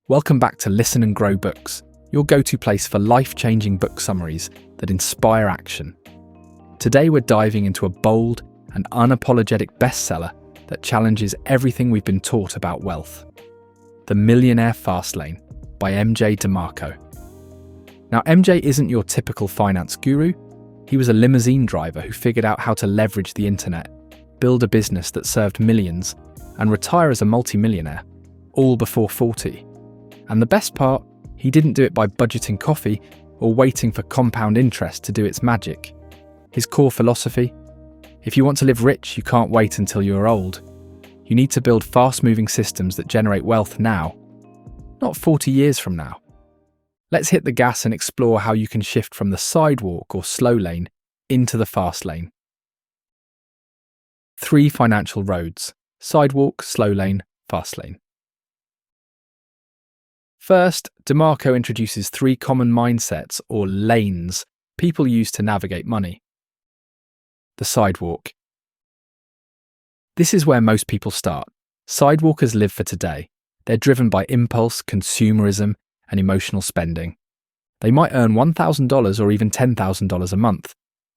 Welcome back to Listen and Grow Books, your go-to place for life-changing book summaries that inspire action. Today we're diving into a bold and unapologetic bestseller that challenges everything we've been taught about wealth. The Millionaire Fastlane by MJ DeMarco. Now, MJ isn't your typical finance guru. He was a limousine driver who figured out how to leverage the internet, build a business that served millions, and retire as a multimillionaire, all before 40. And the best part, he didn't do it by budgeting coffee or waiting for compound interest to do its magic. His core philosophy? If you want to live rich, you can't wait until you're old. You need to build fast-moving systems that generate wealth now, not 40 years from now. Let's hit the gas and explore how you can shift from the sidewalk or slow lane into the fast lane. 3 financial roads: sidewalk, slow lane, fast lane. First, DeMarco introduces 3 common mindsets, or lanes, people use to navigate money. The sidewalk. This is where most people start. Sidewalkers live for today. They're driven by impulse, consumerism, and emotional spending. They might earn $1,000 or even $10,000 a month,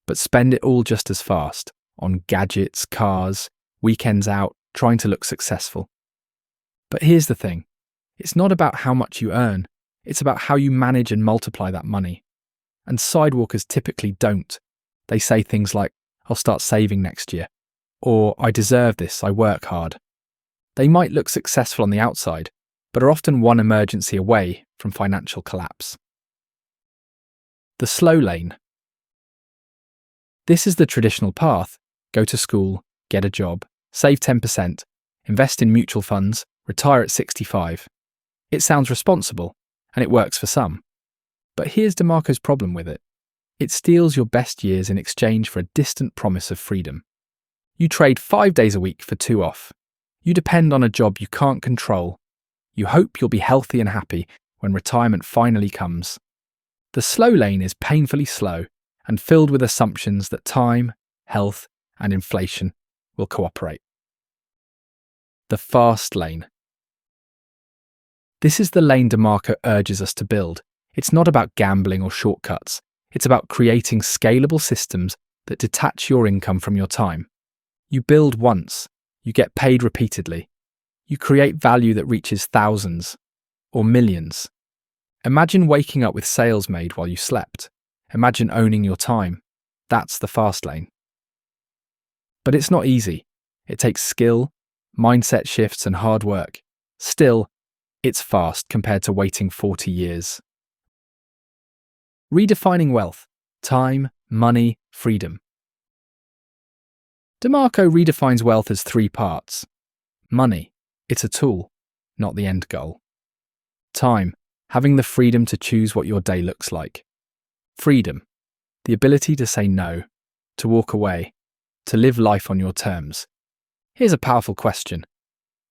but spend it all just as fast, on gadgets, cars, weekends out, trying to look successful. But here's the thing. It's not about how much you earn, it's about how you manage and multiply that money. And sidewalkers typically don't. They say things like, "I'll start saving next year," or "I deserve this, I work hard." They might look successful on the outside, but are often one emergency away from financial collapse. The slow lane. This is the traditional path. Go to school, get a job, save 10%, invest in mutual funds, retire at 65. It sounds responsible, and it works for some. But here's DeMarco's problem with it. It steals your best years in exchange for a distant promise of freedom. You trade 5 days a week for 2 off. You depend on a job you can't control. You hope you'll be healthy and happy when retirement finally comes. The slow lane is painfully slow and filled with assumptions that time, health, and inflation will cooperate. The fast lane. This is the lane DeMarco urges us to build. It's not about gambling or shortcuts. It's about creating scalable systems that detach your income from your time. You build once, you get paid repeatedly. You create value that reaches thousands or millions. Imagine waking up with sales made while you slept. Imagine owning your time. That's the fast lane. But it's not easy. It takes skill, mindset shifts, and hard work. Still, it's fast compared to waiting 40 years. Redefining wealth: time, money, freedom. DeMarco redefines wealth as 3 parts. Money: it's a tool, not the end goal. Time: having the freedom to choose what your day looks like. Freedom: the ability to say no, to walk away, to live life on your terms. Here's a powerful question.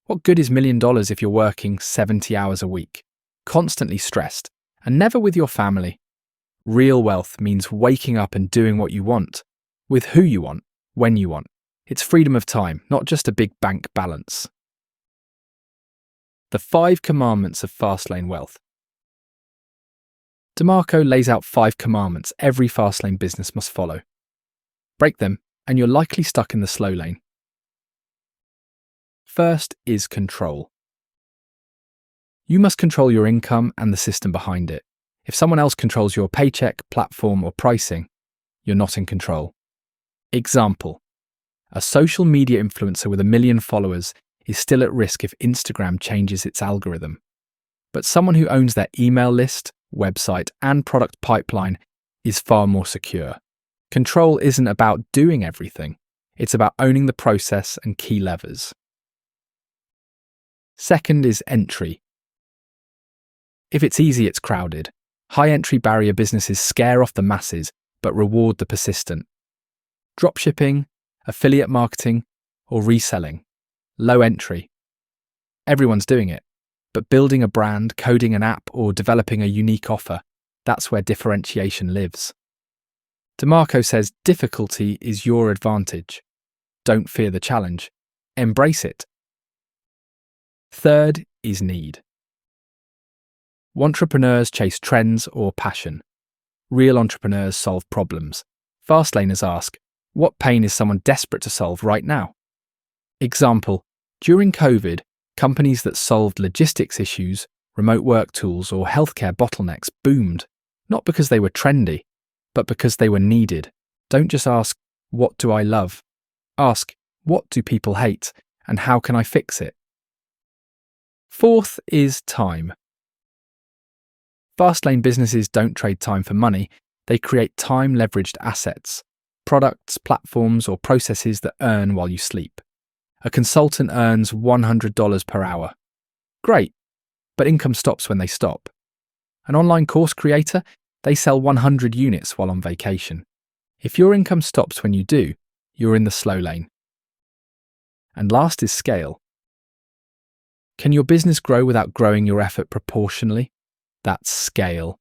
What good is $1 million if you're working 70 hours a week, constantly stressed, and never with your family? Real wealth means waking up and doing what you want, with who you want, when you want. It's freedom of time, not just a big bank balance. The 5 commandments of Fastlane wealth. DeMarco lays out 5 commandments every Fastlane business must follow. Break them, and you're likely stuck in the slow lane. First is control. You must control your income and the system behind it. If someone else controls your paycheck, platform, or pricing, you're not in control. Example: a social media influencer with 1 million followers is still at risk if Instagram changes its algorithm. But someone who owns their email list, website, and product pipeline is far more secure. Control isn't about doing everything. It's about owning the process and key levers. Second is entry. If it's easy, it's crowded. High entry barrier businesses scare off the masses, but reward the persistent. Dropshipping, affiliate marketing, or reselling. Low entry. Everyone's doing it, but building a brand, coding an app, or developing a unique offer, that's where differentiation lives. DeMarco says difficulty is your advantage. Don't fear the challenge. Embrace it Third is need. Entrepreneurs chase trends or passion. Real entrepreneurs solve problems. Fastlaners ask, what pain is someone desperate to solve right now? Example, during COVID, companies that solved logistics issues, remote work tools, or healthcare bottlenecks boomed, not because they were trendy, but because they were needed. Don't just ask, what do I love? Ask, what do people hate, and how can I fix it? Fourth is time. Fastlane businesses don't trade time for money, they create time-leveraged assets, products, platforms, or processes that earn while you sleep. A consultant earns $100 per hour. Great, but income stops when they stop. An online course creator, they sell 100 units while on vacation. If your income stops when you do, you're in the slow lane. And last is scale. Can your business grow without growing your effort proportionally? That's scale.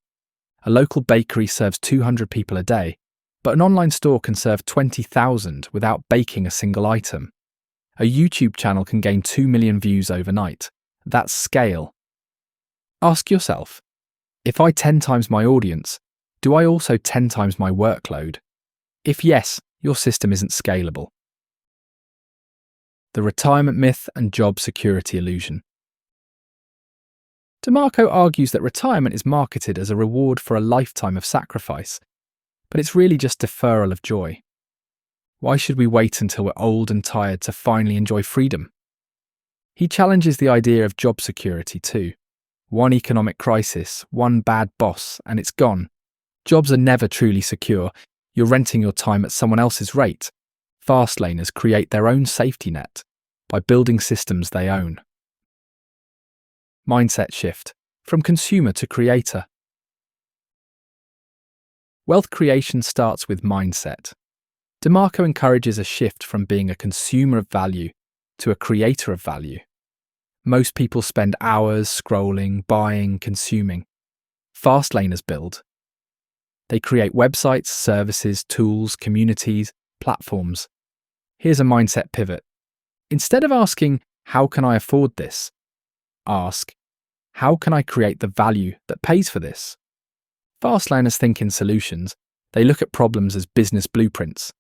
A local bakery serves 200 people a day, but an online store can serve 20,000 without baking a single item. A YouTube channel can gain 2 million views overnight. That's scale. Ask yourself, if I 10 times my audience, do I also 10 times my workload? If yes, your system isn't scalable. The retirement myth and job security illusion. DeMarco argues that retirement is marketed as a reward for a lifetime of sacrifice, but it's really just deferral of joy. Why should we wait until we're old and tired to finally enjoy freedom? He challenges the idea of job security too. One economic crisis, one bad boss, and it's gone. Jobs are never truly secure. You're renting your time at someone else's rate. Fastlaners create their own safety net by building systems they own. Mindset shift, from consumer to creator. Wealth creation starts with mindset. DeMarco encourages a shift from being a consumer of value to a creator of value. Most people spend hours scrolling, buying, consuming. Fastlaners build. They create websites, services, tools, communities, platforms. Here's a mindset pivot. Instead of asking, how can I afford this? Ask, how can I create the value that pays for this? Fastliners think in solutions. They look at problems as business blueprints.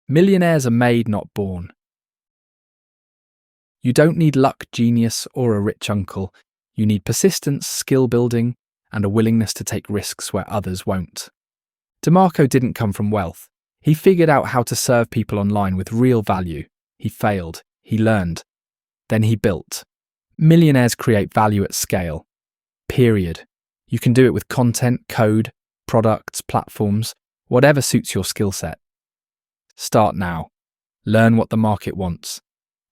Millionaires are made, not born. You don't need luck, genius, or a rich uncle. You need persistence, skill building, and a willingness to take risks where others won't. DeMarco didn't come from wealth. He figured out how to serve people online with real value. He failed. He learned. Then he built. Millionaires create value at scale. Period. You can do it with content, code, products, platforms, whatever suits your skill set. Start now. Learn what the market wants.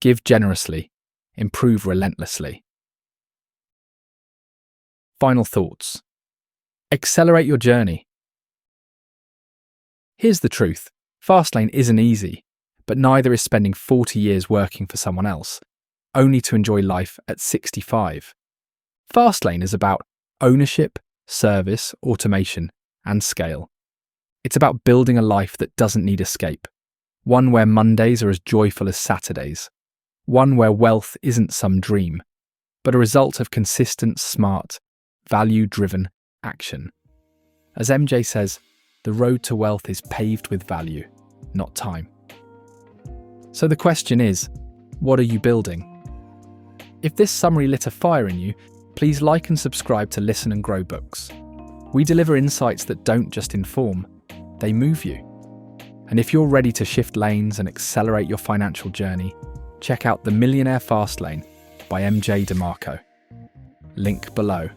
Give generously. Improve relentlessly. Final thoughts. Accelerate your journey. Here's the truth. Fastlane isn't easy, but neither is spending 40 years working for someone else, only to enjoy life at 65. Fastlane is about ownership, service, automation, and scale. It's about building a life that doesn't need escape, one where Mondays are as joyful as Saturdays, one where wealth isn't some dream, but a result of consistent, smart, value-driven action. As MJ says, the road to wealth is paved with value, not time. So the question is, what are you building? If this summary lit a fire in you, please like and subscribe to Listen and Grow Books. We deliver insights that don't just inform, they move you. And if you're ready to shift lanes and accelerate your financial journey, check out The Millionaire Fastlane by MJ DeMarco. Link below.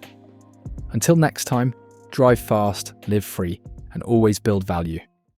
Until next time, drive fast, live free, and always build value.